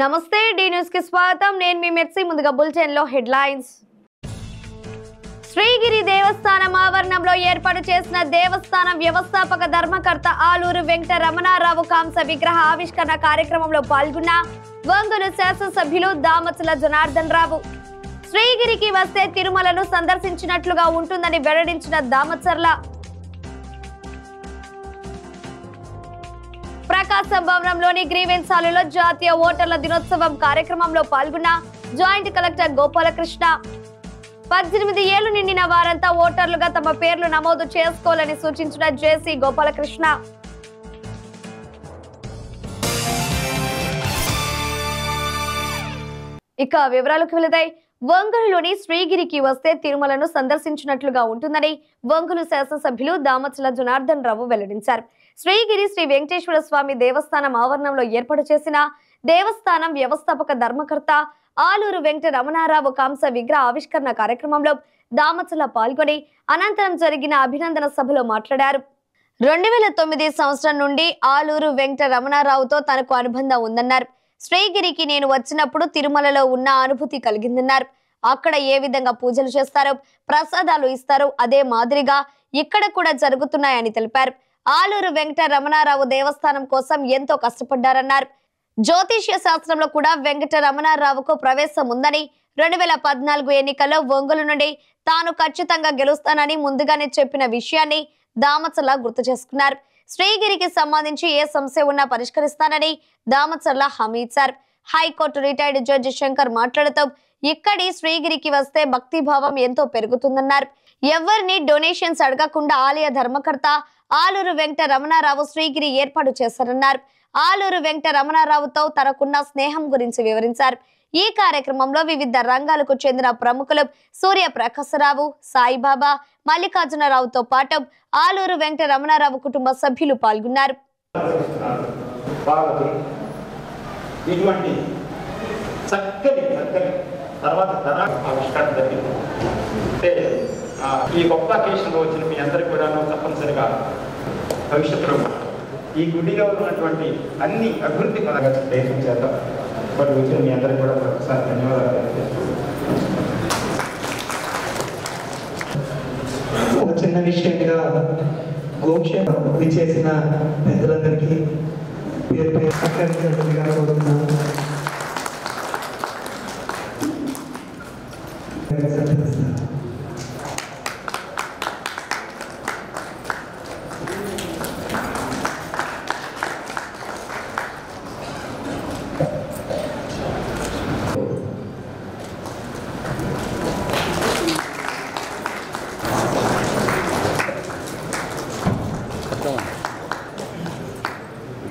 నమస్తే D news కి స్వాగతం నేను మీ మెర్సీ ముందుగా బులెటిన్ లో హెడ్లైన్స్ శ్రీగిరి దేవస్థానం ఆవరణంలో ఏర్పాటు చేసిన దేవస్థానం వ్యవస్థాపక ధర్మకర్త ఆలూరు వెంకట రమణారావు కాంస విగ్రహ ఆవిష్కరణ కార్యక్రమంలో పాల్గొన్న ఒంగోలు శాసనసభ్యులు దామచల జనార్దన్ రావు శ్రీగిరికి వస్తే తిరుమలను సందర్శించినట్లుగా ఉంటుందని వెల్లడించిన దామచర్ల ప్రకాశం భవనంలోని గ్రీవెన్స్ హాలులో జాతీయ ఓటర్ల దినోత్సవం కార్యక్రమంలో పాల్గొన్న జాయింట్ కలెక్టర్ గోపాలకృష్ణ 18 ఏళ్లు నిండిన వారంతా ఓటర్లుగా తమ పేర్లు నమోదు చేసుకోవాలని సూచించిన జేసీ గోపాలకృష్ణ ఇక వివరాలకు వెళతాయి. ఒంగోలులోని శ్రీగిరికి వస్తే తిరుమలను సందర్శించినట్లుగా ఉంటుందని ఒంగోలు శాసనసభ్యులు దామచల జనార్దన్ రావు వెల్లడించారు. శ్రీగిరి శ్రీ వెంకటేశ్వర స్వామి దేవస్థానం ఆవరణంలో ఏర్పాటు చేసిన దేవస్థానం వ్యవస్థాపక ధర్మకర్త ఆలూరు వెంకట రమణారావు కాంస విగ్రహ ఆవిష్కరణ కార్యక్రమంలో దామచల పాల్గొని అనంతరం జరిగిన అభినందన సభలో మాట్లాడారు. 2009 సంవత్సరం నుండి ఆలూరు వెంకట రమణారావుతో తనకు అనుబంధం ఉందన్నారు. శ్రీగిరికి నేను వచ్చినప్పుడు తిరుమలలో ఉన్న అనుభూతి కలిగిందన్నారు. అక్కడ ఏ విధంగా పూజలు చేస్తారో ప్రసాదాలు ఇస్తారో అదే మాదిరిగా ఇక్కడ కూడా జరుగుతున్నాయని తెలిపారు. ఆలూరు వెంకట రమణారావు దేవస్థానం కోసం ఎంతో కష్టపడ్డారన్నారు. జ్యోతిష్య శాస్త్రంలో కూడా వెంకట రమణారావుకు ప్రవేశం ఉందని 2014 ఎన్నికల్లో ఒంగోలు నుండి తాను ఖచ్చితంగా గెలుస్తానని ముందుగానే చెప్పిన విషయాన్ని దామచల గుర్తు చేసుకున్నారు. శ్రీగిరికి సంబంధించి ఏ సమస్య ఉన్నా పరిష్కరిస్తానని దామచర్ల హామీ ఇచ్చారు. హైకోర్టు రిటైర్డ్ జడ్జి శంకర్ మాట్లాడుతూ ఇక్కడి శ్రీగిరికి వస్తే భక్తిభావం ఎంతో పెరుగుతుందన్నారు. ఎవరిని డొనేషన్స్ అడగకుండా ఆలయ ధర్మకర్త ఆలూరు వెంకట రమణారావు శ్రీగిరి ఏర్పాటు చేశారన్నారు. ఆలూరు వెంకట రమణారావుతో తనకున్న స్నేహం గురించి వివరించారు. ఈ కార్యక్రమంలో వివిధ రంగాలకు చెందిన ప్రముఖులు సూర్య ప్రకాశరావు, సాయిబాబా, మల్లికార్జునరావుతో పాటు ఆలూరు వెంకట రమణారావు కుటుంబ సభ్యులు పాల్గొన్నారు. ఈ గొప్ప అకేషన్లో వచ్చిన మీ అందరికీ కూడా తప్పనిసరిగా భవిష్యత్తులో ఈ గుడిలో ఉన్నటువంటి అన్ని అభివృద్ధి ప్రయత్నం చేద్దాం. బట్ వచ్చిన మీ అందరికీ కూడా ఒకసారి ధన్యవాదాలు తెలియజేస్తున్నాను. ఒక చిన్న విషయంగా గోక్షేమ చేసిన పెద్దలందరికీ పేరు పేరు సత్కరించినట్టుగా కోరుతున్నాను.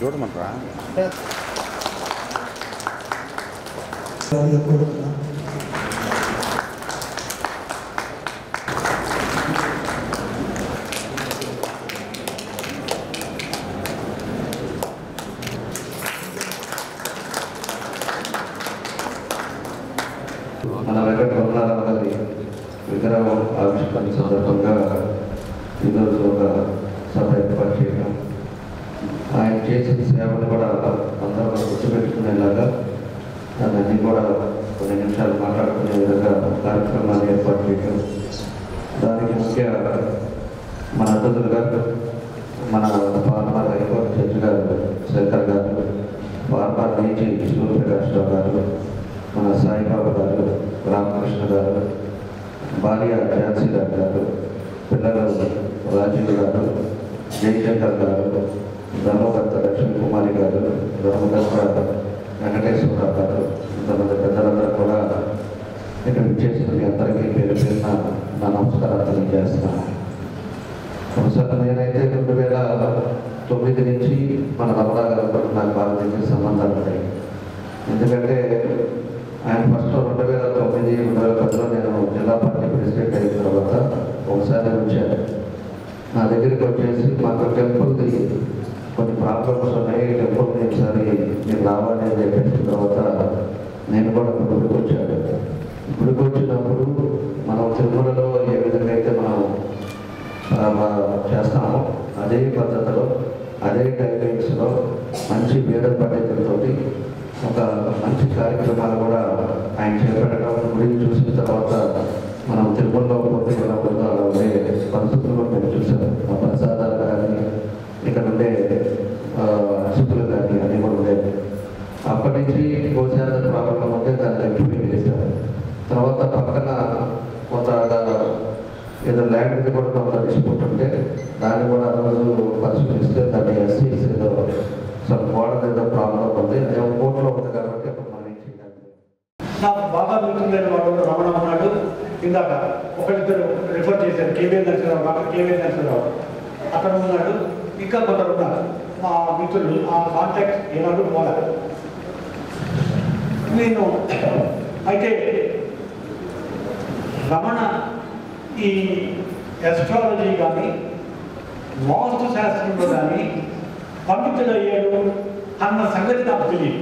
చూడమంటారా మన వెంకట రమణారావు గారి విగ్రహం ఆవిష్కరణ సందర్భంగా ఈరోజు ఒక సభ ఏర్పాటు చేయడం, ఆయన చేసిన సేవలు కూడా అందరూ గుర్తుపెట్టుకునేలాగా దాన్ని కూడా కొన్ని నిమిషాలు మాట్లాడుకునే విధంగా కార్యక్రమాన్ని ఏర్పాటు చేయడం, దానికి ముఖ్య మన అతిథులు గారు, మన పార్లమెంట్ హైకోర్టు జడ్జి గారు శంకర్ గారు, పార్లమెంట్ నుంచి సూర్యప్రకాశరావు గారు, మన సాయిబాబా గారు, రామకృష్ణ గారు, భార్య ఝాన్సీ గారు, పిల్లలు రాజీవ్ గారు, జయశంకర్ గారు, ధర్మకర్త లక్ష్మీ కుమారి గారు, ధర్మకర్త వెంకటేశ్వరరావు గారు, ఇంతమంది పెద్దలందరూ కూడా ఇక్కడ విచ్చేసిన మీ అందరికీ పేరు పేరున నా నమస్కారాలు తెలియజేస్తున్నాను. ఒకసారి నేనైతే 2009 నుంచి మన రమణా గారితో నాకు బాగా దగ్గర సంబంధాలు ఉన్నాయి. ఎందుకంటే ఆయన ఫస్ట్ 2009-2010లో నేను జిల్లా పార్టీ ప్రెసిడెంట్ అయిన తర్వాత ఒకసారి వచ్చాను. నా దగ్గరికి వచ్చేసి మాకు టెంపుల్కి కొన్ని ప్రాబ్లమ్స్ ఉన్నాయి, టెంపుల్కి ఒకసారి మీరు రావాలి అని చెప్పేసిన తర్వాత నేను కూడా గుడికి వచ్చాను. గుడికి వచ్చినప్పుడు మనం తిరుమలలో ఏ విధంగా అయితే మనం చేస్తామో అదే పద్ధతిలో అదే గైడ్లైన్స్లో మంచి పేద పండితులతో ఒక మంచి కార్యక్రమాలు కూడా ఆయన చేపట్టడం గురించి చూసిన తర్వాత మనం తిరుమలలో పోతే ఎలా ఉందో అలా ఉండే పరిస్థితులు కూడా మేము చూసాం. ఆ ప్రసాదాలు కానీ ఇక్కడ ఉండే అర్చకులు కానీ అన్నీ కూడా ఉండేవి. అప్పటి నుంచి గోశాల ప్రారంభం ఉంటే దాన్ని రెక్టిఫై చేశారు. తర్వాత పక్కన కొంత ఏదో ల్యాండ్ కూడా కొంత డిస్ప్యూట్ ఉంటే దాన్ని కూడా ఆ రోజు పరిశీలిస్తే దాన్ని ఎస్సీ ఏదో మోడల్ ఏదో ప్రాబ్లం ఉంది, అదే కోర్టులో ఉంది కాబట్టి అప్పుడు మనం ఏం చేయాలి. నాకు బాగా మిత్రులైన వాడు రమణ ఉన్నాడు. ఇందాక ఒకరిద్దరు రిఫర్ చేశారు, KV Narasimharao, doctor KV Narasimharao అక్కడ ఉన్నాడు. ఇంకా కొందరు ఉన్నారు మా మిత్రులు. ఆ కాంటాక్ట్ ఏనాడు పోలేదు. నేను అయితే రమణ ఈ ఎస్ట్రాలజీ కానీ వాస్తు శాస్త్రంలో కానీ పండితుడయ్యాడు అన్న సంగతి నాకు తెలియదు.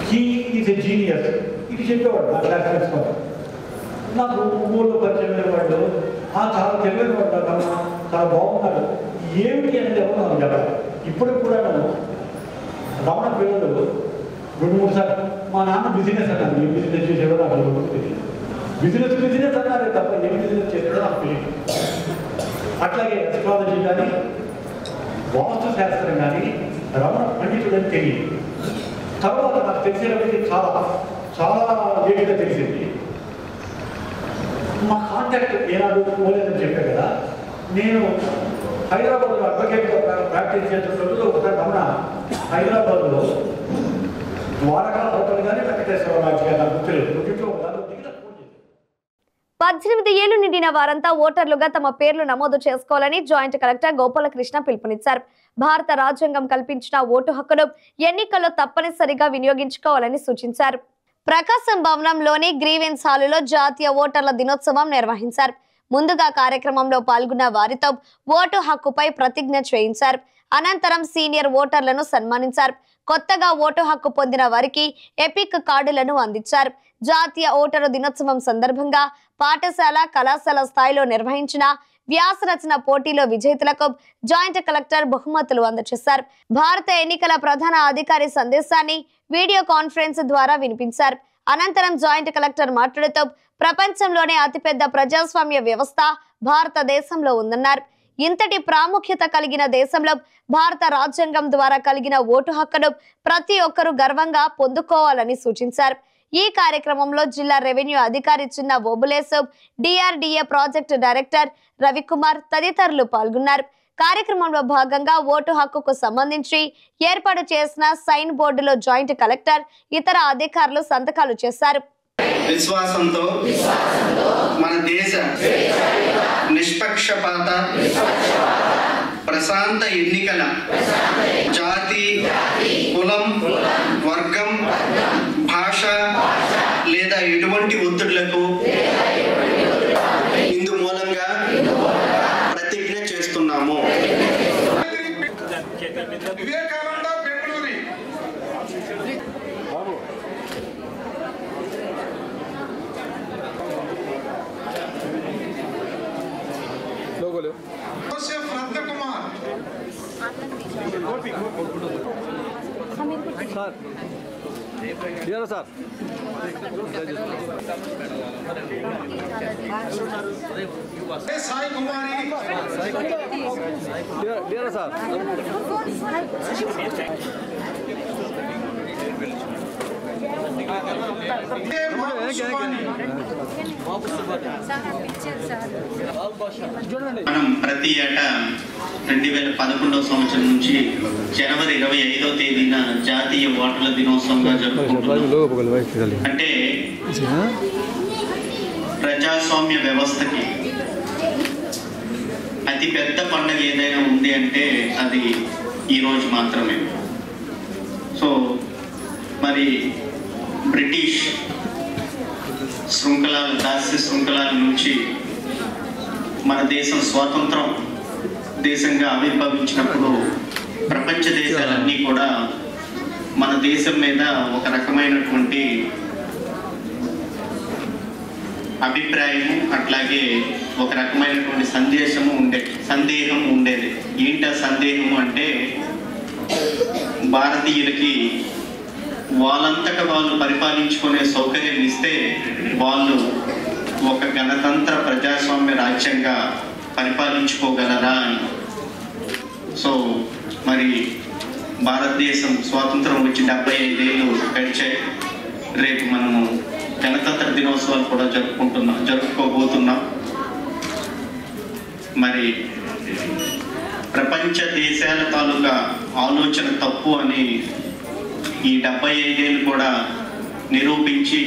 హీ ఈజ్ ఎ జీనియస్ ఇది చెప్పేవాడు నా క్లాస్మేట్స్ కూడా. నాకు ఊళ్ళో పరిచయమైన వాళ్ళు చాలా తెలియని వాడు కన్నా చాలా బాగున్నాడు. ఏమిటి అనేది ఎవరు నాకు చెప్పాలి. ఇప్పటికి కూడా రమణ పిల్లలు 2-3 సార్లు మా నాన్న బిజినెస్ అన్నాను. ఏం బిజినెస్ చేసేవాడో నాకు తెలియదు. బిజినెస్ అన్నారే తప్ప ఏం బిజినెస్ చేసేదో నాకు తెలియదు. అట్లాగే ఎస్ట్రాలజీ కానీ వాస్తు శాస్త్రం కానీ రమణ పండితుడని తెలియదు. తర్వాత నాకు తెలిసినప్పటికీ చాలా లేటుగా తెలిసింది. మా కాంటాక్ట్ ఏనాడు పోలేదని చెప్పాను కదా. నేను హైదరాబాద్లో అడ్వకేట్గా ప్రాక్టీస్ చేస్తున్నప్పుడు ఒకసారి రమణ హైదరాబాద్లో ద్వారకా హోటల్ కానీ వెంకటేశ్వర రాజు గారి గుర్తులేదు ఇంట్లో దాంట్లో దిగిన ఫోన్ చేశాను. 18 ఏళ్లు నిండిన వారంతా ఓటర్లుగా తమ పేర్లు నమోదు చేసుకోవాలని జాయింట్ కలెక్టర్ గోపాలకృష్ణ పిలుపునిచ్చారు. భారత రాజ్యాంగం కల్పించిన ఓటు హక్కును ఎన్నికల్లో తప్పనిసరిగా వినియోగించుకోవాలని సూచించారు. ప్రకాశం భవనంలోని గ్రీవెన్స్ హాలులో జాతీయ ఓటర్ల దినోత్సవం నిర్వహించారు. ముందుగా కార్యక్రమంలో పాల్గొన్న వారితో ఓటు హక్కుపై ప్రతిజ్ఞ చేయించారు. అనంతరం సీనియర్ ఓటర్లను సన్మానించారు. కొత్తగా ఓటు హక్కు పొందిన వారికి ఎపిక్ కార్డులను అందించారు. జాతీయ ఓటరు దినోత్సవం సందర్భంగా పాఠశాల కళాశాల స్థాయిలో నిర్వహించిన వ్యాస రచన పోటీలో విజేతలకు జాయింట్ కలెక్టర్ బహుమతులు అందజేశారు. భారత ఎన్నికల ప్రధాన అధికారి సందేశాన్ని వీడియో కాన్ఫరెన్స్ ద్వారా వినిపించారు. అనంతరం జాయింట్ కలెక్టర్ మాట్లాడుతూ ప్రపంచంలోనే అతిపెద్ద ప్రజాస్వామ్య వ్యవస్థ భారతదేశంలో ఉందన్నారు. ఇంతటి ప్రాముఖ్యత కలిగిన దేశంలో భారత రాజ్యాంగం ద్వారా కలిగిన ఓటు హక్కును ప్రతి ఒక్కరూ గర్వంగా పొందుకోవాలని సూచించారు. ఈ కార్యక్రమంలో జిల్లా రెవెన్యూ అధికారి చిన్న Obulesu, DRDA project director Ravikumar తదితరులు పాల్గొన్నారు. కార్యక్రమంలో భాగంగా ఓటు హక్కుకు సంబంధించి ఏర్పాటు చేసిన సైన్ బోర్డులో జాయింట్ కలెక్టర్ ఇతర అధికారులు సంతకాలు చేశారు. విశ్వాసంతో మన దేశ నిష్పక్షపాత ప్రశాంత ఎన్నికల జాతి, కులం, వర్గం, భాష లేదా ఎటువంటి ఒత్తిడులకు ఇందు మూలంగా ప్రతిజ్ఞ చేస్తున్నాము. साई कुमारी మనం ప్రతి ఏటా 2011 సంవత్సరం నుంచి జనవరి 25వ తేదీన జాతీయ ఓటర్ల దినోత్సవంగా జరుపుకుంటున్నాం. అంటే ప్రజాస్వామ్య వ్యవస్థకి అతి పెద్ద పండుగ ఏదైనా ఉంది అంటే అది ఈరోజు మాత్రమే. సో మరి బ్రిటిష్ శృంఖలాలు, దాస్య శృంఖలాల నుంచి మన దేశం స్వాతంత్రం దేశంగా ఆవిర్భవించినప్పుడు ప్రపంచ దేశాలన్నీ కూడా మన దేశం మీద ఒక రకమైనటువంటి అభిప్రాయము, అట్లాగే ఒక రకమైనటువంటి సందేహం ఉండేది. ఏంటి ఆ సందేహము అంటే భారతీయులకి వాళ్ళంతటా వాళ్ళు పరిపాలించుకునే సౌకర్యం ఇస్తే వాళ్ళు ఒక గణతంత్ర ప్రజాస్వామ్య రాజ్యంగా పరిపాలించుకోగలరా అని. సో మరి భారతదేశం స్వాతంత్రం వచ్చి 75 ఏళ్ళు గడిచాయి. రేపు మనము గణతంత్ర దినోత్సవాలు కూడా జరుపుకోబోతున్నాం. మరి ప్రపంచ దేశాల తాలూకా ఆలోచన తప్పు అని ఈ 75 ఏళ్ళు కూడా నిరూపించి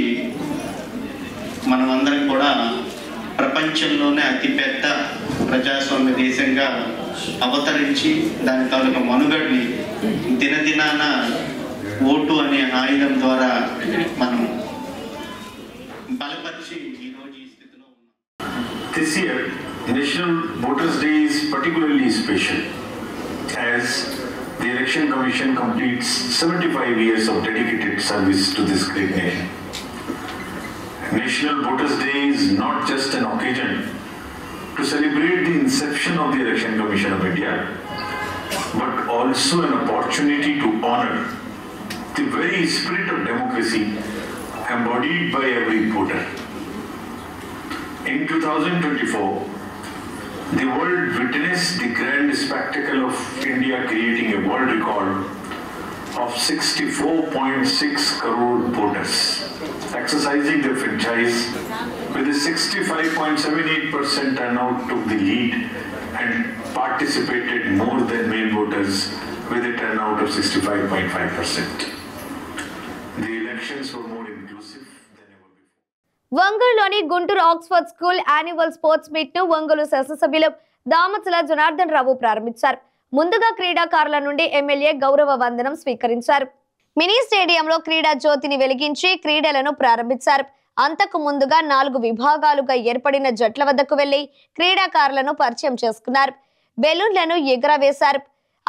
మనమందరం కూడా ప్రపంచంలోనే అతిపెద్ద ప్రజాస్వామ్య దేశంగా అవతరించి దాని తాలూకా మనుగడని దినదినాన ఓటు అనే ఆయుధం ద్వారా మనం బలపరిచి ఈరోజు ఈ స్థితిలో ఉన్నాం. This year, National Voters' Day is particularly special as the Election Commission completes 75 years of dedicated service to this great nation. National Voters' Day is not just an occasion to celebrate the inception of the Election Commission of India, but also an opportunity to honor the very spirit of democracy embodied by every voter. In 2024, the world witnessed the grand spectacle of India creating a world record of 64.6 crore voters, exercising their franchise with a 65.78% turnout took the lead and participated more than male voters with a turnout of 65.5%. The elections were more inclusive than ever before. ఒంగోలులోని Guntur Oxford school annual sports meet ను ఒంగోలు శాసనసభ్యులు దామచల జనార్దన్ రావు ప్రారంభించారు. ముందుగా క్రీడాకారుల నుండి MLA గౌరవ వందనం స్వీకరించారు. మినీ స్టేడియంలో క్రీడా జ్యోతిని వెలిగించి క్రీడలను ప్రారంభించారు. అంతకు ముందుగా 4 విభాగాలుగా ఏర్పడిన జట్ల వద్దకు వెళ్లి క్రీడాకారులను పరిచయం చేసుకున్నారు. బెలూన్లను ఎగురవేశారు.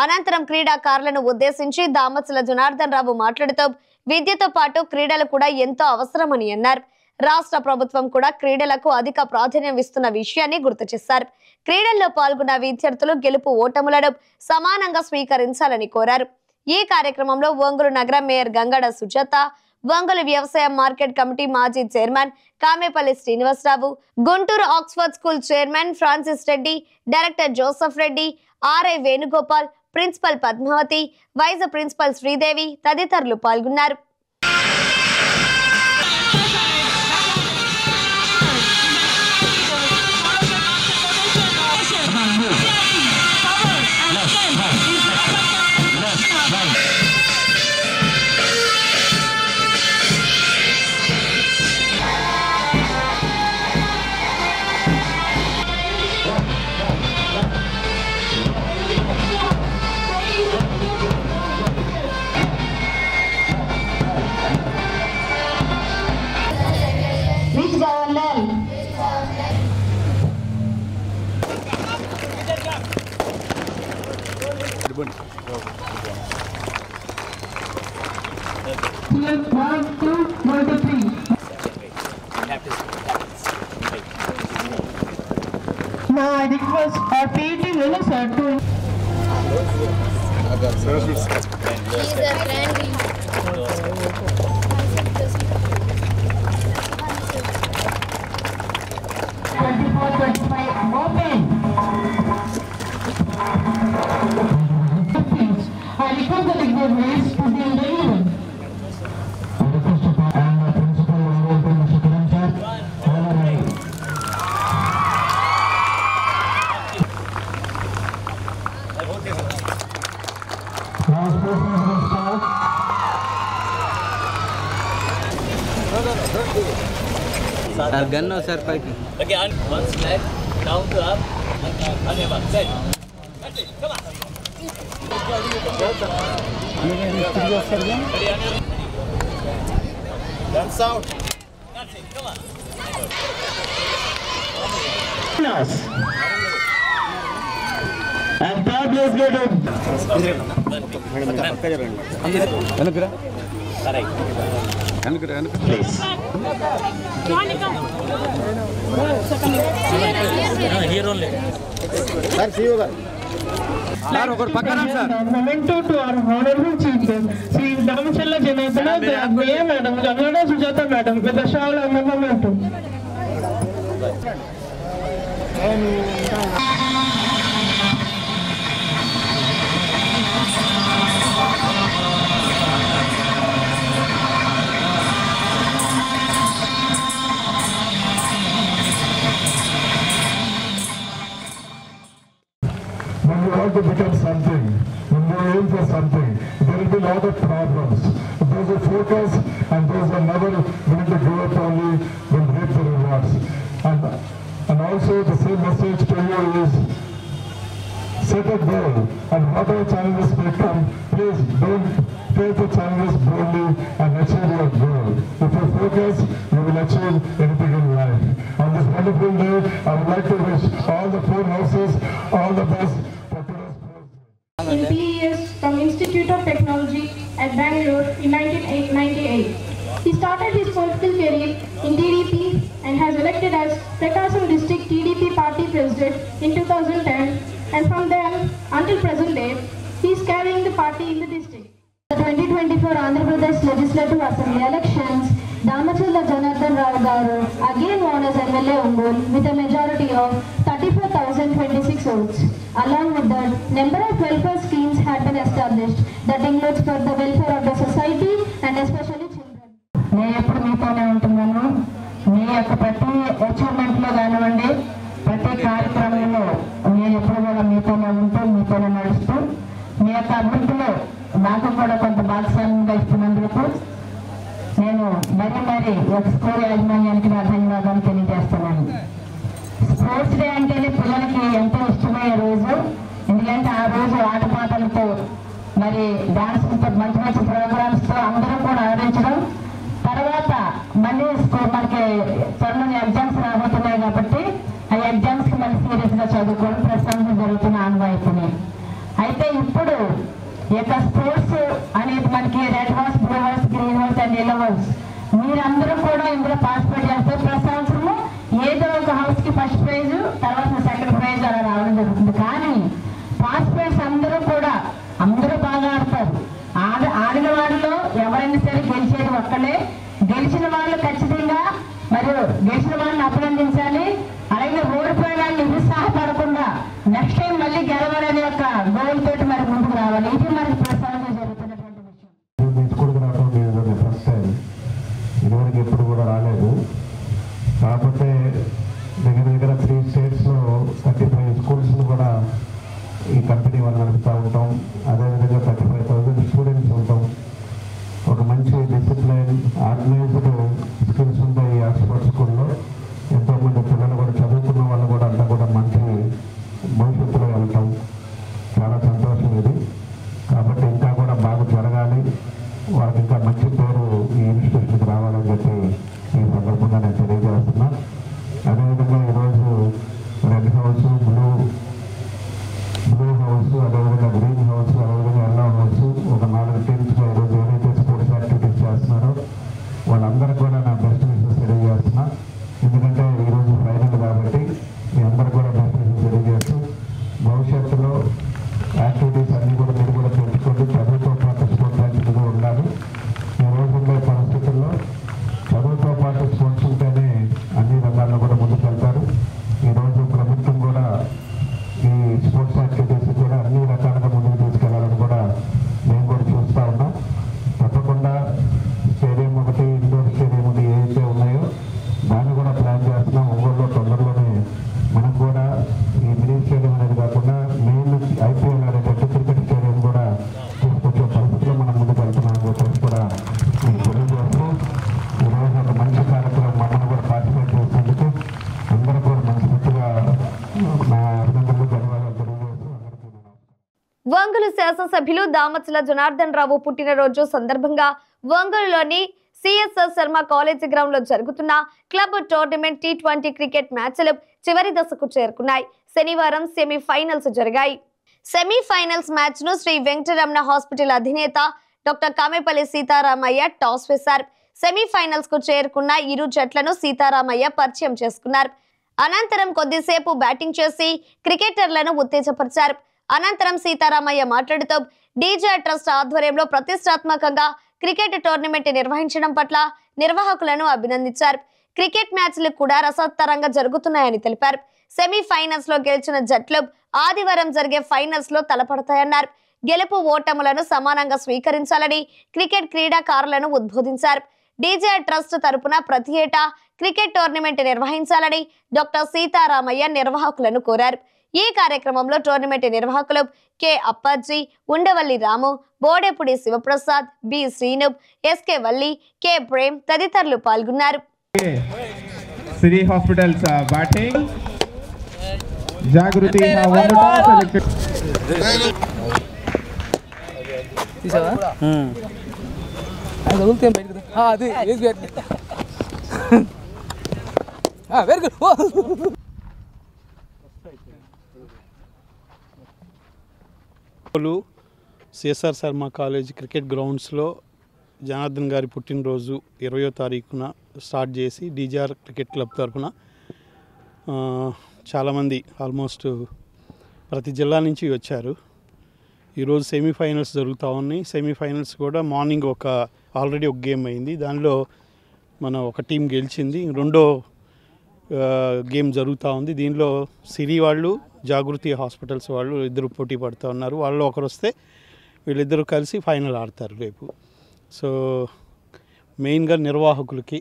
అనంతరం క్రీడాకారులను ఉద్దేశించి దామచల జనార్దన్ రావు మాట్లాడుతూ విద్యతో పాటు క్రీడలు కూడా ఎంతో అవసరమని అన్నారు. రాష్ట్ర ప్రభుత్వం కూడా క్రీడలకు అధిక ప్రాధాన్యం ఇస్తున్న విషయాన్ని గుర్తు చేశారు. క్రీడల్లో పాల్గొన్న విద్యార్థులు గెలుపు ఓటములను సమానంగా స్వీకరించాలని కోరారు. ఈ కార్యక్రమంలో ఒంగోలు నగర మేయర్ గంగడ సుజాత, ఒంగోలు వ్యవసాయ మార్కెట్ కమిటీ మాజీ chairman Kamepalli Srinivasarao, Guntur Oxford school chairman Francis Reddy, director Joseph Reddy, RI Venugopal, principal Padmavathi, vice principal Sridevi తదితరులు పాల్గొన్నారు. Now I request our PET minister to. I request the dignitaries to be in the event. Sir, gun no sir, fighting. Okay, on one leg, down to up, and one set. That's it. Come on. Guns out. That's it. Come on. And third place go to. Please. Here only. Sir, see you guys. Memento to our honorable chief guest, Sri Damachalla Janardana Mayor Madam, Janardana Sujata Madam, with a shawl and a memento. When you want to become something, when you aim for something, there will be a lot of problems. Those who focus and those who are never going to give up only will reap the rewards. And also the same message to you is set a goal and whatever challenges may come, please don't face the challenges boldly and achieve your goal. If you focus, you will achieve anything in life. On this wonderful day, I would like to wish all the 4 houses all the best. In PES from Institute of Technology at Bangalore in 1998. He started his political career in TDP and has elected as Prakasam District TDP Party President in 2010, and from then until present day, he is carrying the party in the district. The 2024 Andhra Pradesh Legislative Assembly elections, Damachalla Janardana Rao Garu again won as MLA Ongole with a majority of 34,026 votes. Along with that, number of welfare schemes had been established that includes for the welfare of the society and especially children. నేను ఎప్పుడు మీతోనే ఉంటున్నాను. మీ యొక్క ప్రతి అచీవ్మెంట్లో కానివ్వండి, ప్రతి కార్యక్రమంలో నేను ఎప్పుడు కూడా మీతోనే ఉంటూ మీతోనే నడుస్తూ మీ యొక్క అభివృద్ధిలో నాకు కూడా కొంత భాగస్వామ్యంగా ఇస్తున్నందుకు నేను మరీ ఒక స్కూల్ యాజమాన్యానికి నా ధన్యవాదాలు తెలియజేస్తున్నాను. స్పోర్ట్స్ డే అంటేనే పిల్లలకి ఎంతో ఇష్టమయ్యే రోజు. ఎందుకంటే ఆ రోజు ఆటపాటలతో మరి డాన్స్తో మంచి ప్రోగ్రామ్స్తో అందరూ కూడా ఆడించడం, తర్వాత మళ్ళీ మనకి త్వరలో ఎగ్జామ్స్ రాబోతున్నాయి కాబట్టి ఆ ఎగ్జామ్స్కి మళ్ళీ సీరియస్గా చదువుకోవడం ప్రస్తుతం జరుగుతున్న ఆనవాయితీని. అయితే ఇప్పుడు ఈ యొక్క స్పోర్ట్స్ అనేది మనకి red house, blue house, green house and yellow house మీరందరూ కూడా ఇందులో పార్టిసిపేట్ చేస్తే ప్రతి సంవత్సరము ఏదో ఒక హౌస్కి ఫస్ట్ ప్రైజ్, తర్వాత సెకండ్ ప్రైజ్ అలా రావడం జరుగుతుంది. కానీ పార్టిసిపేట్స్ అందరూ బాగా ఆడతారు. ఆడిన వాళ్ళలో ఎవరైనా సరే గెలిచేది ఒక్కలే. గెలిచిన వాళ్ళు ఖచ్చితంగా మరియు గెలిచిన వాళ్ళని అభినందించాలి. అలాగే ఓడిపోయిన వాళ్ళు నిరుత్సాహపడకుండా నెక్స్ట్ టైం మళ్ళీ గెలవాలనే ఒక గోల్ తోటి మరి ముందుకు రావాలి. ఇది మనకి ప్రస్తుతానికి జరుగుతున్నటువంటి విషయం. ఫస్ట్ టైం ఇదివరకు ఎప్పుడు కూడా రాలేదు. కాకపోతే దగ్గర 3 స్టేట్స్లో 35 స్కూల్స్ను కూడా ఈ కంపెనీ వాళ్ళు నడుపుతూ ఉంటాం. అదేవిధంగా 35,000 స్టూడెంట్స్ ఉంటాం. ఒక మంచి డిసిప్లైన్, ఆర్గనైజ్డ్ స్కిల్స్ ఉంటాయి ఈ ఆక్స్ఫర్డ్ స్కూల్లో. ఎంతోమంది పిల్లలు కూడా చదువుకున్న వాళ్ళు కూడా అంతా కూడా మంచి భవిష్యత్తులో వెళ్తాం. చాలా సంతోషం ఇది. కాబట్టి ఇంకా కూడా బాగా జరగాలి, వాళ్ళకి ఇంకా మంచి పేరు ఈ ఇన్స్టిట్యూషన్కి రావాలని చెప్పి ఈ సందర్భంగా నేను తెలియజేస్తున్నా. అదేవిధంగా ఈరోజు రెడ్ హౌస్, బ్లూ హౌస్, అదేవిధంగా గ్రీన్ హౌస్, అదేవిధంగా ఎల్లో హౌస్ ఒక 4 టీమ్స్గా ఈరోజు ఏదైతే స్పోర్ట్స్ యాక్టివిటీస్ చేస్తున్నారో వాళ్ళందరికీ కూడా నా బెస్ట్ విషెస్ తెలియజేస్తున్నా. ఎందుకంటే ఈరోజు ఫైనల్ కాబట్టి మీ అందరికీ కూడా బెస్ట్ విషెస్ తెలియజేస్తూ భవిష్యత్తులో యాక్టివిటీస్ అన్నీ కూడా మీరు కూడా పెంచుకోండి. చదువుతో పాటు స్పోర్ట్స్ యాక్టివిటీగా ఉండాలి. ఈ రోజు ఉండే పరిస్థితుల్లో చదువుతో పాటు స్పోర్ట్స్ ఉంటేనే అన్ని రంగాల్లో కూడా ముందుకు వెళ్తారు. ఈరోజు ప్రభుత్వం కూడా ఈ స్పోర్ట్స్ యాక్టివిటీస్ కూడా అన్ని రకాలుగా ముందుకు తీసుకెళ్లాలని కూడా మేము కూడా చూస్తూ ఉన్నాం. తప్పకుండా స్టేడియం ఒకటి, ఇండోర్ స్టేడియం ఒకటి ఏవైతే ఉన్నాయో దాన్ని కూడా ప్లాన్ చేస్తున్నాం. ఒంగోలులో తొందరలోనే మనకు కూడా ఈ మినీ స్టేడియం అనేది కాకుండా మెయిన్ IPL అనేటువంటి క్రికెట్ స్టేడియం కూడా తీసుకొచ్చే పరిస్థితిలో మనం ముందుకు వెళ్తున్నామని చెప్పేసి కూడా మీకు తెలియజేస్తూ ఈరోజు ఒక మంచి కార్యక్రమం మమ్మల్ని కూడా పార్టిసిపేట్ చేసినందుకు అందరూ కూడా మనస్ఫూర్తిగా నా అభినందనలు, ధన్యవాదాలు తెలియజేస్తూ ఒంగోలు శాసనసభ్యులు దామచల్ల జనార్దన్ రావు పుట్టినరోజు సందర్భంగా ఒంగోలులోని సిఎస్ఆర్ శర్మ కాలేజీ గ్రౌండ్ లో జరుగుతున్న క్లబ్ టోర్నమెంట్ T20 క్రికెట్ మ్యాచ్లు చివరి దశకు చేరుకున్నాయి. శనివారం సెమీఫైనల్స్ జరిగాయి. సెమీఫైనల్స్ మ్యాచ్ ను శ్రీ వెంకటరమణ హాస్పిటల్ అధినేత డాక్టర్ కామెపల్లి సీతారామయ్య టాస్ వేశారు. సెమీఫైనల్స్ కు చేరుకున్న ఇరు జట్లను సీతారామయ్య పరిచయం చేసుకున్నారు. అనంతరం కొద్దిసేపు బ్యాటింగ్ చేసి క్రికెటర్లను ఉత్తేజపరిచారు. అనంతరం సీతారామయ్య మాట్లాడుతూ డీజీఆర్ ట్రస్ట్ ఆధ్వర్యంలో ప్రతిష్టాత్మకంగా క్రికెట్ టోర్నమెంట్ నిర్వహించడం పట్ల నిర్వాహకులను అభినందించారు. క్రికెట్ మ్యాచ్లు కూడా రసవత్తరంగా జరుగుతున్నాయని తెలిపారు. సెమీఫైనల్స్ లో గెలిచిన జట్లు ఆదివారం జరిగే ఫైనల్స్ లో తలపడతాయన్నారు. గెలుపు ఓటములను సమానంగా స్వీకరించాలని క్రికెట్ క్రీడాకారులను ఉద్బోధించారు. డీజీఆర్ ట్రస్ట్ తరపున ప్రతి ఏటా క్రికెట్ టోర్నమెంట్ నిర్వహించాలని డాక్టర్ సీతారామయ్య నిర్వాహకులను కోరారు. ఈ కార్యక్రమంలో టోర్నమెంట్ నిర్వాహకులు K Appaji, Undavalli Ramu, Bodepudi Sivaprasad, B Srinu, SK Valli, K Prem తదితరులు పాల్గొన్నారు. City Hospitals batting. Jagruti have won the toss selected. తీసావా అది వదిలితే బయటకు అది very good. CSR Sharma college cricket గ్రౌండ్స్లో జనార్దన్ గారి పుట్టినరోజు 20వ తారీఖున స్టార్ట్ చేసి డీజీఆర్ క్రికెట్ క్లబ్ తరఫున చాలామంది ఆల్మోస్ట్ ప్రతి జిల్లా నుంచి వచ్చారు. ఈరోజు సెమీఫైనల్స్ జరుగుతూ ఉన్నాయి. సెమీఫైనల్స్ కూడా మార్నింగ్ ఆల్రెడీ ఒక గేమ్ అయింది. దానిలో ఒక టీం గెలిచింది. రెండో గేమ్ జరుగుతూ ఉంది. దీనిలో సిరి వాళ్ళు, జాగృతి హాస్పిటల్స్ వాళ్ళు ఇద్దరు పోటీ పడుతూ ఉన్నారు. వాళ్ళు ఒకరు వస్తే వీళ్ళిద్దరూ కలిసి ఫైనల్ ఆడతారు రేపు. సో మెయిన్గా నిర్వాహకులకి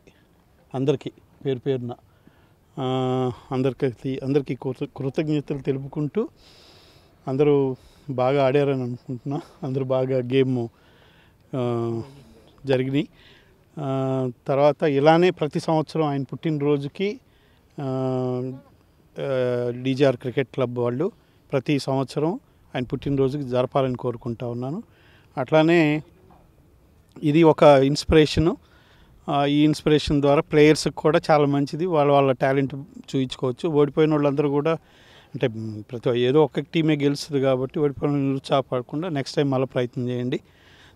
అందరికీ పేరు పేరున అందరికీ కృతజ్ఞతలు తెలుపుకుంటూ అందరూ బాగా ఆడారని అనుకుంటున్నా. అందరూ బాగా గేమ్ జరిగినాయి. తర్వాత ఇలానే ప్రతి సంవత్సరం ఆయన పుట్టినరోజుకి డీజీఆర్ క్రికెట్ క్లబ్ వాళ్ళు ప్రతి సంవత్సరం ఆయన పుట్టినరోజుకి జరపాలని కోరుకుంటా ఉన్నాను. అట్లానే ఇది ఒక ఇన్స్పిరేషను. ఈ ఇన్స్పిరేషన్ ద్వారా ప్లేయర్స్కి కూడా చాలా మంచిది. వాళ్ళ టాలెంట్ చూయించుకోవచ్చు. ఓడిపోయిన వాళ్ళందరూ కూడా అంటే ఏదో ఒక టీమే గెలుస్తుంది కాబట్టి ఓడిపోయిన నిరుత్సాహపడకుండా నెక్స్ట్ టైం మళ్ళీ ప్రయత్నం చేయండి.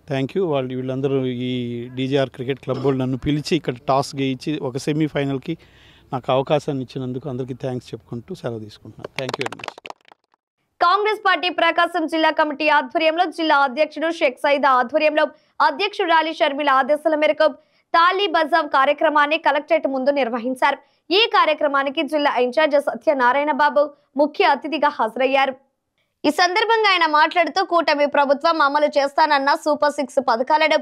Thank you. వీళ్ళందరూ ఈ డీజీఆర్ క్రికెట్ క్లబ్ వాళ్ళు నన్ను పిలిచి ఇక్కడ టాస్ గెలిచి ఒక సెమీఫైనల్కి నాకు అవకాశాన్ని ఇచ్చినందుకు అందరికీ థ్యాంక్స్ చెప్పుకుంటూ సెలవు తీసుకుంటున్నాను. Thank you very much. Congress party Prakasam జిల్లా కమిటీ ఆధ్వర్యంలో జిల్లా అధ్యక్షుడు షేక్ సైదా ఆధ్వర్యంలో అధ్యక్షురాలి షర్మిల ఆదేశాల మేరకు తాళీ బజావ్ కార్యక్రమాన్ని కలెక్టరేట్ ముందు నిర్వహించారు. ఈ కార్యక్రమానికి జిల్లా ఇన్ఛార్జ్ సత్యనారాయణ బాబు ముఖ్య అతిథిగా హాజరయ్యారు. ఈ సందర్భంగా ఆయన మాట్లాడుతూ కూటమి ప్రభుత్వం అమలు చేస్తానన్న సూపర్ 6 పథకాలను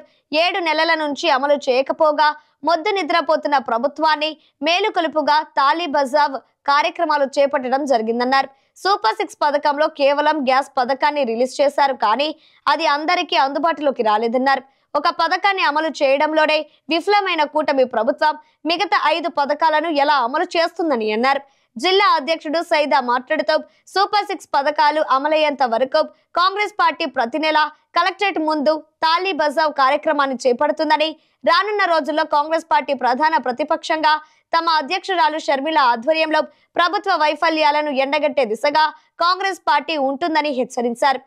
7 నెలల నుంచి అమలు చేయకపోగా మొద్దు నిద్రపోతున్న ప్రభుత్వాన్ని మేలుకొలుపుగా తాళీ బజావ్ కార్యక్రమాలు చేపట్టడం జరిగిందన్నారు. సూపర్ 6 పథకంలో కేవలం గ్యాస్ పథకాన్ని రిలీజ్ చేశారు, కానీ అది అందరికీ అందుబాటులోకి రాలేదన్నారు. ఒక పథకాన్ని అమలు చేయడంలోనే విఫలమైన కూటమి ప్రభుత్వం మిగతా 5 పథకాలను ఎలా అమలు చేస్తుందని అన్నారు. జిల్లా అధ్యక్షుడు సైదా మాట్లాడుతూ సూపర్ 6 పథకాలు అమలయ్యేంత వరకు కాంగ్రెస్ పార్టీ ప్రతి నెల కలెక్టరేట్ ముందు తాళీ బజావ్ కార్యక్రమాన్ని చేపడుతుందని, రానున్న రోజుల్లో కాంగ్రెస్ పార్టీ ప్రధాన ప్రతిపక్షంగా తమ అధ్యక్షురాలు షర్మిల ఆధ్వర్యంలో ప్రభుత్వ వైఫల్యాలను ఎండగట్టే దిశగా కాంగ్రెస్ పార్టీ ఉంటుందని హెచ్చరించారు.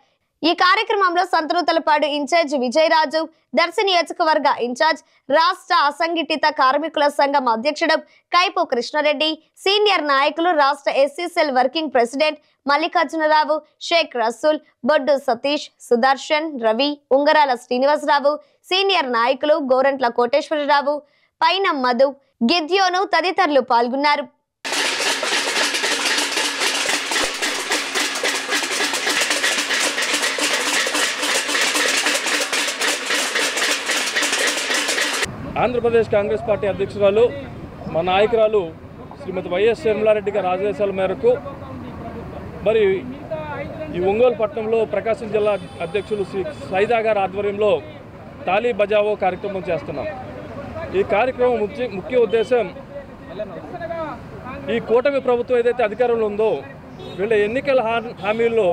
ఈ కార్యక్రమంలో సంతనూతలపాడు ఇన్ఛార్జ్ విజయరాజు, దర్శి నియోజకవర్గ ఇన్ఛార్జ్, రాష్ట్ర అసంఘటిత కార్మికుల సంఘం అధ్యక్షుడు కైపు కృష్ణారెడ్డి, సీనియర్ నాయకులు, రాష్ట్ర SC cell working president Mallikarjunarao, Shaik Rasool, Boddu Satish, Sudarshan, Ravi, Ungarala Srinivasarao, senior నాయకులు గోరంట్ల కోటేశ్వరరావు, పైన మధు, గిద్యోను తదితరులు పాల్గొన్నారు. ఆంధ్రప్రదేశ్ కాంగ్రెస్ పార్టీ అధ్యక్షురాలు మా నాయకురాలు శ్రీమతి వైఎస్ షర్మిలారెడ్డి గారి ఆదేశాల మేరకు మరి ఈ ఒంగోలు పట్టణంలో ప్రకాశం జిల్లా అధ్యక్షులు శ్రీ సైదా గారి ఆధ్వర్యంలో తాళీ బజావో కార్యక్రమం చేస్తున్నాం. ఈ కార్యక్రమం ముఖ్య ఉద్దేశం ఈ కూటమి ప్రభుత్వం ఏదైతే అధికారంలో ఉందో వీళ్ళ ఎన్నికల హామీల్లో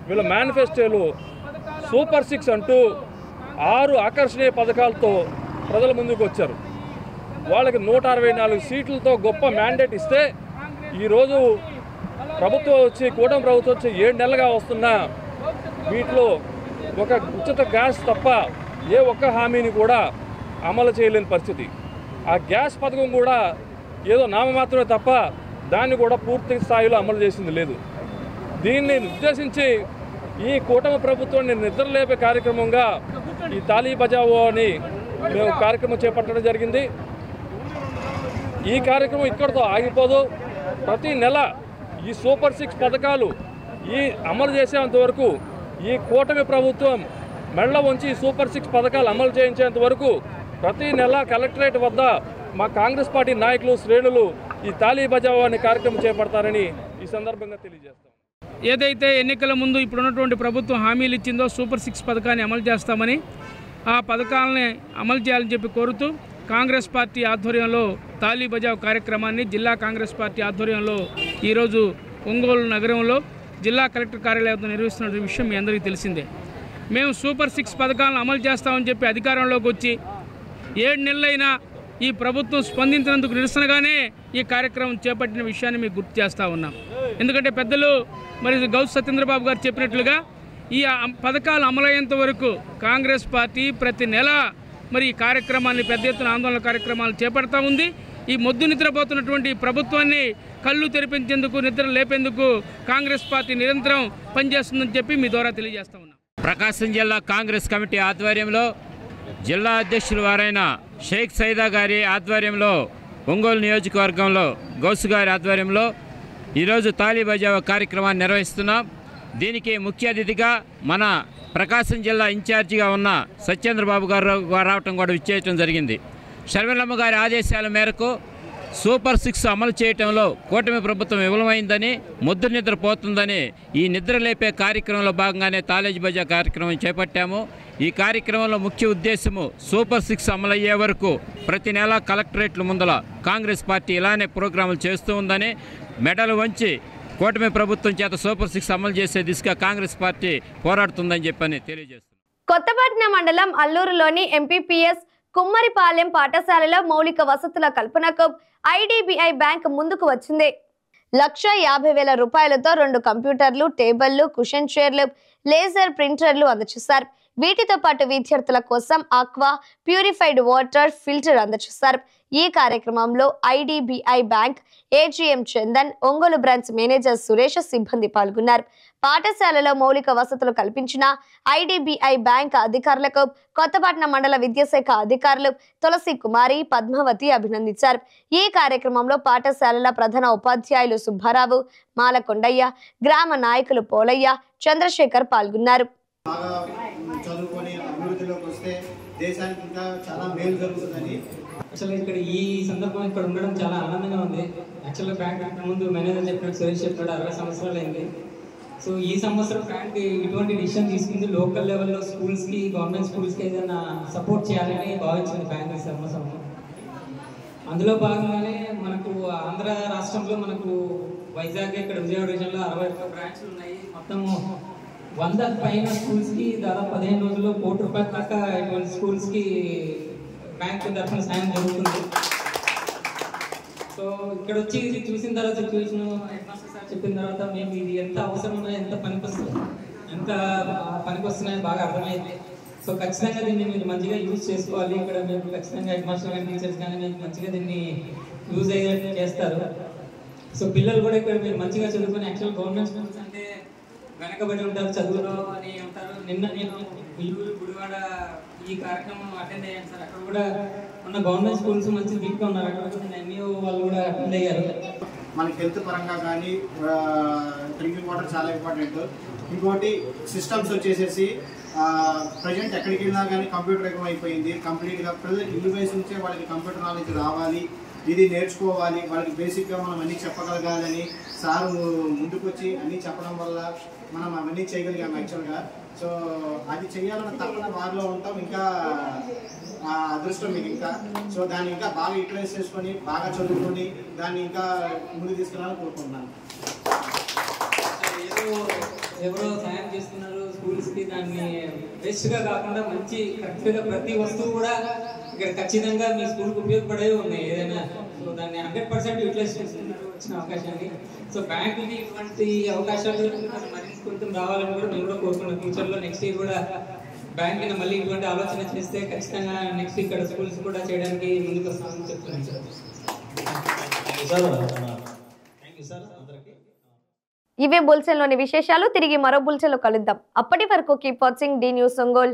వీళ్ళ మేనిఫెస్టోలు సూపర్ 6 అంటూ 6 ఆకర్షణీయ పథకాలతో ప్రజల ముందుకు వచ్చారు. వాళ్ళకి 164 సీట్లతో గొప్ప మ్యాండేట్ ఇస్తే ఈరోజు ప్రభుత్వం వచ్చి కూటమి ప్రభుత్వం వచ్చి 7 నెలలుగా వస్తున్నా వీటిలో ఒక ఉచిత గ్యాస్ తప్ప ఏ ఒక్క హామీని కూడా అమలు చేయలేని పరిస్థితి. ఆ గ్యాస్ పథకం కూడా ఏదో నామమాత్రమే తప్ప దాన్ని కూడా పూర్తి స్థాయిలో అమలు చేసింది లేదు. దీన్ని ఉద్దేశించి ఈ కూటమి ప్రభుత్వాన్ని నిద్రలేపే కార్యక్రమంగా ఈ తాళీ బజావో అని మేము కార్యక్రమం చేపట్టడం జరిగింది. ఈ కార్యక్రమం ఇక్కడితో ఆగిపోదు. ప్రతి నెల ఈ సూపర్ 6 పథకాలు అమలు చేసేంత వరకు ఈ కూటమి ప్రభుత్వం మెళ్ళ ఉంచి సూపర్ 6 పథకాలు అమలు చేయించేంత వరకు ప్రతి నెల కలెక్టరేట్ వద్ద మా కాంగ్రెస్ పార్టీ నాయకులు శ్రేణులు ఈ తాళీ బజావో అనే కార్యక్రమం చేపడతారని ఈ సందర్భంగా తెలియజేస్తాం. ఏదైతే ఎన్నికల ముందు ఇప్పుడున్నటువంటి ప్రభుత్వం హామీలు ఇచ్చిందో సూపర్ 6 పథకాన్ని అమలు చేస్తామని, ఆ పథకాలని అమలు చేయాలని చెప్పి కోరుతూ కాంగ్రెస్ పార్టీ ఆధ్వర్యంలో తాళీ బజావ్ కార్యక్రమాన్ని జిల్లా కాంగ్రెస్ పార్టీ ఆధ్వర్యంలో ఈరోజు ఒంగోలు నగరంలో జిల్లా కలెక్టర్ కార్యాలయంలో నిర్వహిస్తున్న విషయం మీ అందరికీ తెలిసిందే. మేము సూపర్ 6 పథకాలను అమలు చేస్తామని చెప్పి అధికారంలోకి వచ్చి 7 నెలలైనా ఈ ప్రభుత్వం స్పందించినందుకు నిరసనగానే ఈ కార్యక్రమం చేపట్టిన విషయాన్ని మీకు గుర్తు చేస్తూ ఉన్నాం. ఎందుకంటే పెద్దలు మరి గౌస్ సత్యేంద్రబాబు గారు చెప్పినట్లుగా ఈ పథకాలు అమలయ్యేంత వరకు కాంగ్రెస్ పార్టీ ప్రతి నెల మరి ఈ కార్యక్రమాన్ని పెద్ద ఎత్తున ఆందోళన కార్యక్రమాలు చేపడతా ఉంది. ఈ మొద్దు నిద్రపోతున్నటువంటి ప్రభుత్వాన్ని కళ్ళు తెరిపించేందుకు, నిద్ర లేపేందుకు కాంగ్రెస్ పార్టీ నిరంతరం పనిచేస్తుందని చెప్పి మీ ద్వారా తెలియజేస్తా ఉన్నాం. ప్రకాశం జిల్లా కాంగ్రెస్ కమిటీ ఆధ్వర్యంలో జిల్లా అధ్యక్షులు వారైన షేక్ సైదా గారి ఆధ్వర్యంలో ఒంగోలు నియోజకవర్గంలో గౌసు గారి ఆధ్వర్యంలో ఈరోజు తాళీ బజావో కార్యక్రమాన్ని నిర్వహిస్తున్నాం. దీనికి ముఖ్య అతిథిగా మన ప్రకాశం జిల్లా ఇన్ఛార్జిగా ఉన్న సత్యేంద్రబాబు గారు రావటం కూడా విచ్చేయటం జరిగింది. షర్మిలమ్మ గారి ఆదేశాల మేరకు సూపర్ 6 అమలు చేయటంలో కూటమి ప్రభుత్వం విఫలమైందని, ముద్దు నిద్రపోతుందని ఈ నిద్రలేపే కార్యక్రమంలో భాగంగానే తాళీ బజావో కార్యక్రమం చేపట్టాము. ఈ కార్యక్రమంలో ముఖ్య ఉద్దేశము సూపర్ 6 అమలయ్యే వరకు ప్రతి నెల కలెక్టరేట్ల ముందల కాంగ్రెస్ పార్టీ ఇలానే ప్రోగ్రాములు చేస్తూ ఉందని, మెడలు వంచి కూటమి ప్రభుత్వం చేత సూపర్ 6 అమలు చేసే దిశగా కాంగ్రెస్ పార్టీ పోరాడుతుందని చెప్పని తెలియజేస్తుంది. కొత్తపట్నం మండలం అల్లూరులోని ఎంపీపీఎస్ కుమ్మరిపాలెం పాఠశాలలో మౌలిక వసతుల కల్పనకు ఐడిబిఐ బ్యాంక్ ముందుకు వచ్చింది. 1,50,000 రూపాయలతో 2 కంప్యూటర్లు, టేబుళ్లు, కుషన్ చైర్లు, లేజర్ ప్రింటర్లు అందజేశారు. వీటితో పాటు విద్యార్థుల కోసం ఆక్వా ప్యూరిఫైడ్ వాటర్ ఫిల్టర్ అందజేశారు. ఈ కార్యక్రమంలో IDBI bank AGM Chandan, Ongole branch manager Suresh సిబ్బంది పాల్గొన్నారు. పాఠశాలలో మౌలిక వసతులు కల్పించిన ఐడిబిఐ బ్యాంక్ అధికారులకు కొత్తపట్నం మండల విద్యాశాఖ అధికారులు తులసి కుమారి, పద్మావతి అభినందించారు. ఈ కార్యక్రమంలో పాఠశాలల ప్రధాన ఉపాధ్యాయులు సుబ్బారావు, మాలకొండయ్య, గ్రామ నాయకులు పోలయ్య, చంద్రశేఖర్ పాల్గొన్నారు. చదువుకొని అభివృద్ధిలోకి వస్తే దేశానికి ఇంకా చాలా మేలు జరుగుతుందని యాక్చువల్గా ఇక్కడ ఈ సందర్భం ఇక్కడ ఉండడం చాలా ఆనందంగా ఉంది. యాక్చువల్గా బ్యాంక్ ముందు మేనేజర్ చెప్పినట్టు, సురేష్ చెప్పినట్టు 60 సంవత్సరాలు అయింది. సో ఈ సంవత్సరం బ్యాంక్ ఇటువంటి డిసిషన్ తీసుకుంది. లోకల్ లెవెల్లో స్కూల్స్కి, గవర్నమెంట్ స్కూల్స్కి ఏదైనా సపోర్ట్ చేయాలని భావించింది బ్యాంక్ ఈ సంవత్సరం. అందులో భాగంగానే మనకు ఆంధ్ర రాష్ట్రంలో మనకు వైజాగ్, ఇక్కడ విజయవాడ రీజన్లో 61 బ్రాంచ్లు ఉన్నాయి. మొత్తం 100 పైన స్కూల్స్కి దాదాపు 15 రోజుల్లో ₹1 కోటి దాకా ఇటువంటి స్కూల్స్కి బ్యాంక్ తరఫున సాయం జరుగుతుంది. సో ఇక్కడ వచ్చి ఇది చూసిన తర్వాత సిచ్యువేషన్ హెడ్ మాస్టర్ సార్ చెప్పిన తర్వాత మేము ఇది ఎంత అవసరం ఉన్నాయో, ఎంత పనికొస్తున్నాయో బాగా అర్థమైంది. సో ఖచ్చితంగా దీన్ని మీరు మంచిగా యూజ్ చేసుకోవాలి. ఇక్కడ మేము ఖచ్చితంగా హెడ్ మాస్టర్ కానీ టీచర్స్ కానీ మీకు మంచిగా దీన్ని యూజ్ అయ్యేట్టు చేస్తారు. సో పిల్లలు కూడా ఇక్కడ మీరు మంచిగా చదువుకొని, యాక్చువల్ గవర్నమెంట్ స్కూల్స్ అంటే వెనకబడి ఉంటారు చదువులో అని ఉంటారు. నిన్న నేను గుడివాడ ఈ కార్యక్రమం అటెండ్ అయ్యాను సార్. అక్కడ కూడా ఉన్న గవర్నమెంట్ స్కూల్స్ మంచి వీక్గా ఉన్నారు. అక్కడ ఎంఈఓ వాళ్ళు కూడా అటెండ్ అయ్యారు. మనకి హెల్త్ పరంగా కానీ డ్రింకింగ్ వాటర్ చాలా ఇంపార్టెంట్. ఇంకోటి సిస్టమ్స్ వచ్చేసేసి ప్రజెంట్ ఎక్కడికి వెళ్ళినా కానీ కంప్యూటర్ యుగం అయిపోయింది కంప్లీట్గా. ప్రజలకు ఇల్లు వయసు నుంచే వాళ్ళకి కంప్యూటర్ నాలెడ్జ్ రావాలి, ఇది నేర్చుకోవాలి, వాళ్ళకి బేసిక్గా మనం అన్నీ చెప్పగలగాలని సారు ముందుకు వచ్చి అన్నీ చెప్పడం వల్ల మనం అవన్నీ చేయగలిగాం యాక్చువల్గా. సో అది చేయాలన్న తప్పన వారిలో ఉంటాం. ఇంకా అదృష్టం మీకు ఇంకా. సో దాన్ని ఇంకా బాగా యూటిలైజ్ చేసుకొని, బాగా చదువుకొని దాన్ని ఇంకా ముందుకు తీసుకురావాలని కోరుకుంటున్నాను. ఎవరో సాయం చేస్తున్నారు స్కూల్స్కి, దాన్ని వేస్ట్గా కాకుండా మంచి కరెక్ట్గా ప్రతి వస్తువు కూడా ఇక్కడ ఖచ్చితంగా మీ స్కూల్కి ఉపయోగపడేవి ఉన్నాయి ఏదైనా. సో దాన్ని 100% యూటిలైజ్ చేస్తున్నారు వచ్చిన అవకాశాన్ని. సో బ్యాంకుకి ఇటువంటి అవకాశాలు మరింత కొంచెం రావాలని కూడా మేము కూడా కోరుకున్నాం. ఫ్యూచర్లో నెక్స్ట్ ఇయర్ కూడా బ్యాంకుని మళ్ళీ ఇటువంటి ఆలోచన చేస్తే ఖచ్చితంగా నెక్స్ట్ ఇక్కడ స్కూల్స్ కూడా చేయడానికి ముందుకు వస్తామని చెప్తున్నాను సార్. థ్యాంక్ యూ సార్ అందరికీ. ఇవే బులెటిన్లోని విశేషాలు. తిరిగి మరో బులెటిన్లో కలుద్దాం. అప్పటి వరకు keep watching the news Ongole.